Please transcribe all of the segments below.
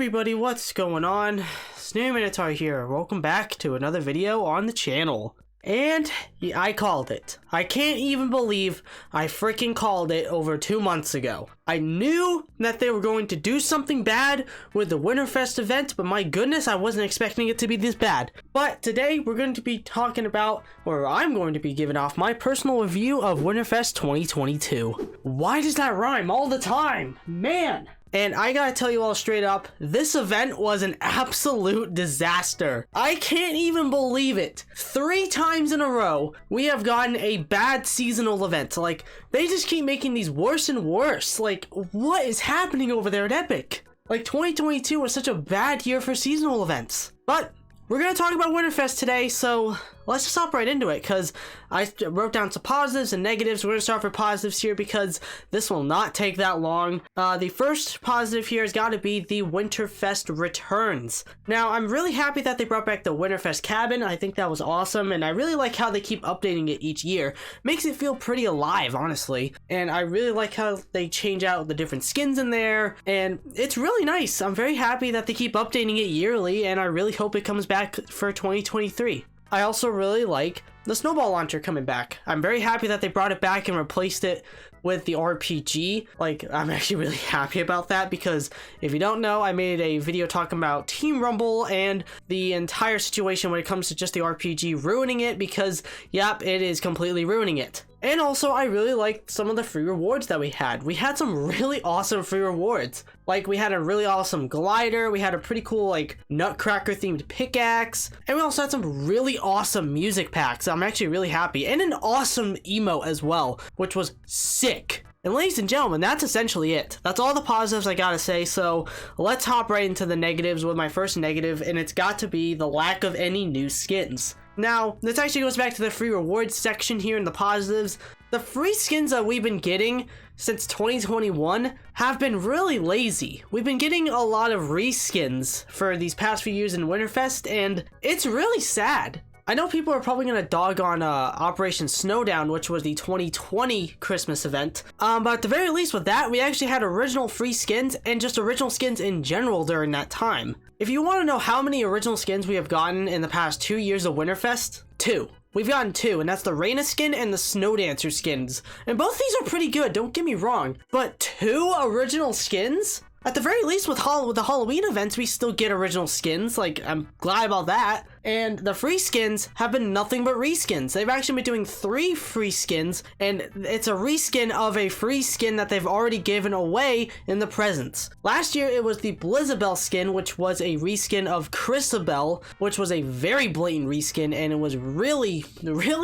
everybody, what's going on? Snare Minotaur here. Welcome back to another video on the channel. And I called it. I can't even believe I freaking called it over 2 months ago. I knew that they were going to do something bad with the Winterfest event, but my goodness, I wasn't expecting it to be this bad. But today we're going to be talking about, or I'm going to be giving off my personal review of Winterfest 2022. Why does that rhyme all the time? Man! And I gotta tell you all straight up, this event was an absolute disaster. I can't even believe it. 3 times in a row, we have gotten a bad seasonal event. Like, they just keep making these worse and worse. Like, what is happening over there at Epic? Like, 2022 was such a bad year for seasonal events. But we're gonna talk about Winterfest today, so let's just hop right into it, because I wrote down some positives and negatives. We're gonna start with positives here because this will not take that long. The first positive here has got to be the Winterfest returns. Now, I'm really happy that they brought back the Winterfest cabin. I think that was awesome, and I really like how they keep updating it each year. Makes it feel pretty alive, honestly. And I really like how they change out the different skins in there, and it's really nice. I'm very happy that they keep updating it yearly, and I really hope it comes back for 2023. I also really like the snowball launcher coming back. I'm very happy that they brought it back and replaced it with the RPG. Like, I'm actually really happy about that, because if you don't know, I made a video talking about Team Rumble and the entire situation when it comes to just the RPG ruining it, because yep, it is completely ruining it. And also, I really liked some of the free rewards that we had. We had some really awesome free rewards. Like, we had a really awesome glider, we had a pretty cool, like, Nutcracker themed pickaxe, and we also had some really awesome music packs. I'm actually really happy. And an awesome emote as well, which was sick. And ladies and gentlemen, that's essentially it. That's all the positives I gotta say, so let's hop right into the negatives with my first negative, and it's got to be the lack of any new skins. Now, this actually goes back to the free rewards section here in the positives. The free skins that we've been getting since 2021 have been really lazy. We've been getting a lot of reskins for these past few years in Winterfest, and it's really sad. I know people are probably going to dog on Operation Snowdown, which was the 2020 Christmas event. But at the very least with that, we actually had original free skins and just original skins in general during that time. If you want to know how many original skins we have gotten in the past 2 years of Winterfest, 2. We've gotten 2, and that's the Raina skin and the Snow Dancer skins. And both these are pretty good, don't get me wrong. But 2 original skins? At the very least with the Halloween events, we still get original skins. Like, I'm glad about that. And the free skins have been nothing but reskins. They've actually been doing 3 free skins, and it's a reskin of a free skin that they've already given away in the presents. Last year, it was the Blizzabelle skin, which was a reskin of Chrisabelle, which was a very blatant reskin, and it was really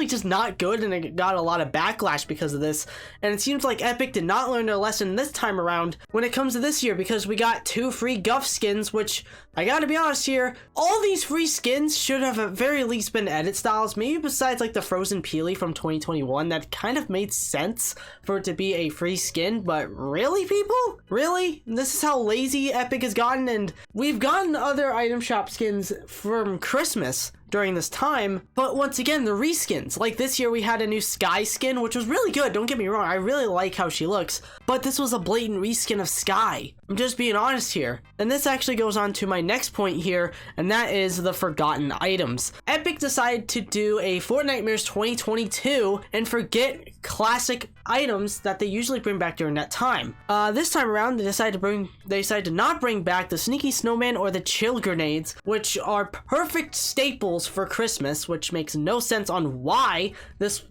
just not good, and it got a lot of backlash because of this. And it seems like Epic did not learn their lesson this time around when it comes to this year, because we got 2 free Guff skins, which, I gotta be honest here, all these free skins should have at very least been edit styles, maybe besides like the Frozen Peely from 2021. That kind of made sense for it to be a free skin, but really, people? Really? This is how lazy Epic has gotten, and we've gotten other item shop skins from Christmas during this time, but once again, the reskins. Like this year we had a new Sky skin, which was really good, don't get me wrong, I really like how she looks, but this was a blatant reskin of Sky. I'm just being honest here. And this actually goes on to my next point here, and that is the forgotten items. Epic decided to do a Fortnite Mirrors 2022 and forget classic items that they usually bring back during that time. This time around, they decided to not bring back the Sneaky Snowman or the Chill Grenades, which are perfect staples for Christmas, which makes no sense on why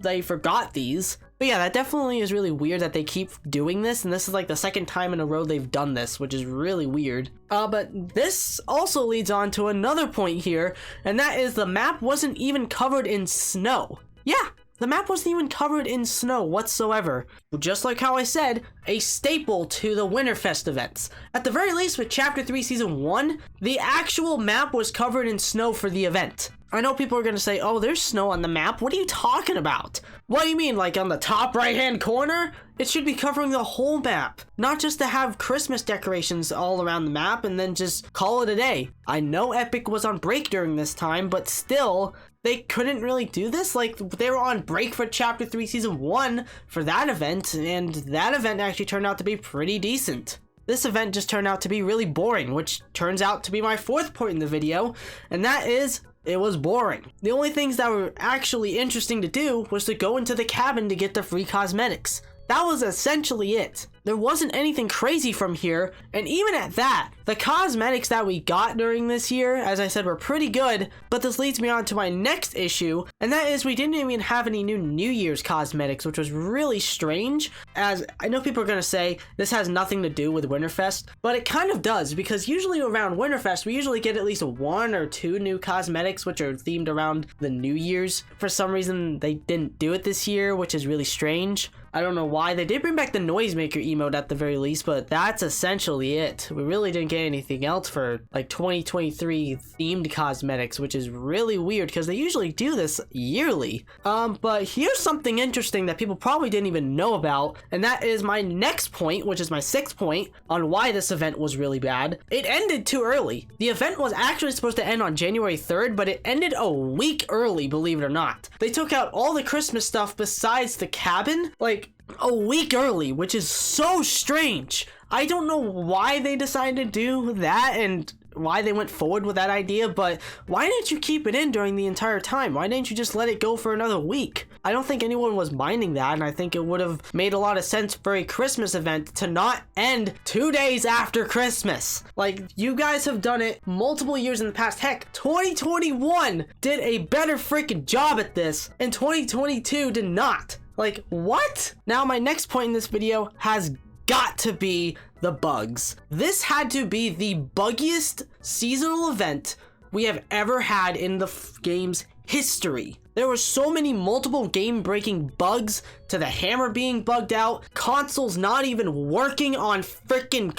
they forgot these. But yeah, that definitely is really weird that they keep doing this, and this is like the 2nd time in a row they've done this, which is really weird. But this also leads on to another point here, and that is the map wasn't even covered in snow. Yeah, the map wasn't even covered in snow whatsoever. Just like how I said, a staple to the Winterfest events. At the very least with Chapter 3 Season 1, the actual map was covered in snow for the event. I know people are going to say, oh, there's snow on the map. What are you talking about? What do you mean, like on the top right-hand corner? It should be covering the whole map, not just to have Christmas decorations all around the map and then just call it a day. I know Epic was on break during this time, but still, they couldn't really do this. Like, they were on break for Chapter 3 Season 1 for that event, and that event actually turned out to be pretty decent. this event just turned out to be really boring, which turns out to be my fourth point in the video, and that is it was boring. The only things that were actually interesting to do was to go into the cabin to get the free cosmetics. That was essentially it. There wasn't anything crazy from here, and even at that, the cosmetics that we got during this year, as I said, were pretty good, but this leads me on to my next issue, and that is we didn't even have any New Year's cosmetics, which was really strange, as I know people are going to say this has nothing to do with Winterfest, but it kind of does, because usually around Winterfest, we usually get at least 1 or 2 new cosmetics, which are themed around the New Year's. For some reason, they didn't do it this year, which is really strange. I don't know why. They did bring back the Noisemaker emote at the very least, but that's essentially it. We really didn't get anything else for like 2023 themed cosmetics, which is really weird because they usually do this yearly. But here's something interesting that people probably didn't even know about, and that is my next point, which is my 6th point on why this event was really bad. It ended too early. The event was actually supposed to end on January 3rd, but it ended a week early, believe it or not. They took out all the Christmas stuff besides the cabin, like a week early, which is so strange. I don't know why they decided to do that and why they went forward with that idea, but why didn't you keep it in during the entire time? Why didn't you just let it go for another week? I don't think anyone was minding that, and I think it would have made a lot of sense for a Christmas event to not end 2 days after Christmas. Like, you guys have done it multiple years in the past. Heck, 2021 did a better freaking job at this, and 2022 did not. Like, what? Now, my next point in this video has got to be the bugs. This had to be the buggiest seasonal event we have ever had in the game's history. There were so many multiple game-breaking bugs, to the hammer being bugged out, consoles not even working on freaking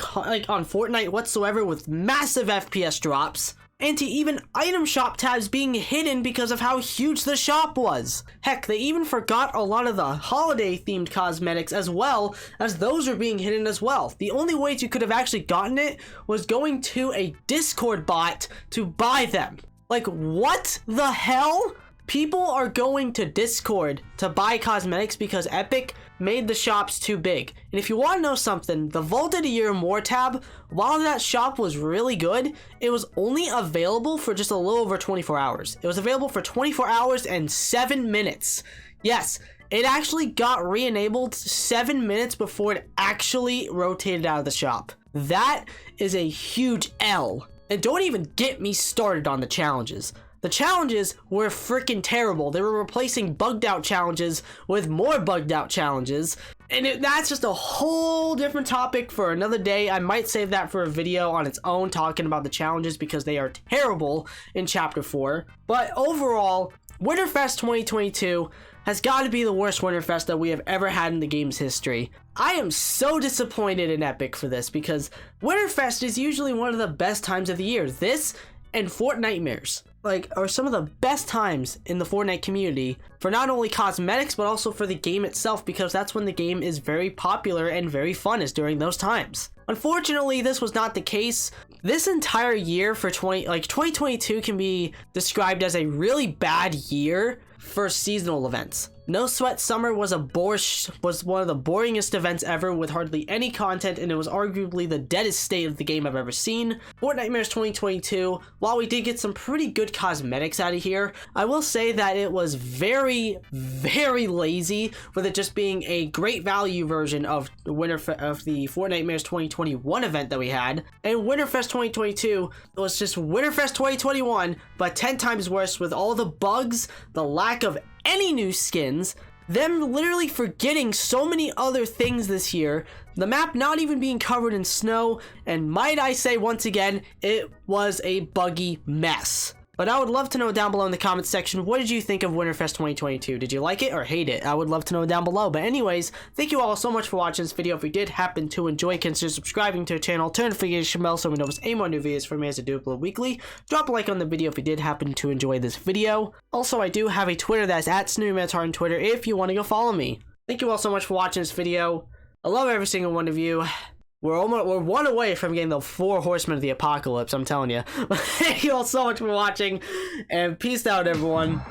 on Fortnite whatsoever with massive FPS drops, and to even item shop tabs being hidden because of how huge the shop was. Heck, they even forgot a lot of the holiday themed cosmetics as well, as those were being hidden as well. The only ways you could have actually gotten it was going to a Discord bot to buy them. Like, what the hell? People are going to Discord to buy cosmetics because Epic made the shops too big. And if you want to know something, the Vaulted a Year More tab, while that shop was really good, it was only available for just a little over 24 hours. It was available for 24 hours and 7 minutes. Yes, it actually got re-enabled 7 minutes before it actually rotated out of the shop. That is a huge L. And don't even get me started on the challenges. The challenges were freaking terrible. They were replacing bugged out challenges with more bugged out challenges. And that's just a whole different topic for another day. I might save that for a video on its own talking about the challenges because they are terrible in Chapter 4. But overall, Winterfest 2022 has got to be the worst Winterfest that we have ever had in the game's history. I am so disappointed in Epic for this because Winterfest is usually one of the best times of the year. This and Fortnitemares are some of the best times in the Fortnite community for not only cosmetics but also for the game itself, because that's when the game is very popular and very fun, is during those times. Unfortunately, this was not the case. This entire year for 2022 can be described as a really bad year for seasonal events. No Sweat Summer was one of the boringest events ever with hardly any content, and it was arguably the deadest state of the game I've ever seen. Fortnitemares 2022, while we did get some pretty good cosmetics out of here, I will say that it was very, very lazy, with it just being a great value version of the Fortnitemares 2021 event that we had. And Winterfest 2022 was just Winterfest 2021, but 10 times worse, with all the bugs, the lack of any new skins, them literally forgetting so many other things this year, the map not even being covered in snow, and might I say once again, it was a buggy mess. But I would love to know down below in the comments section, what did you think of Winterfest 2022? Did you like it or hate it? I would love to know down below. But anyways, thank you all so much for watching this video. If you did happen to enjoy, consider subscribing to the channel, turn the notification bell so we know if any more new videos from me as I do upload weekly. Drop a like on the video if you did happen to enjoy this video. Also, I do have a Twitter that's @SnoopMinotaur on Twitter if you want to go follow me. Thank you all so much for watching this video. I love every single one of you. We're one away from getting the 4 horsemen of the apocalypse, I'm telling you. Thank you all so much for watching, and peace out, everyone.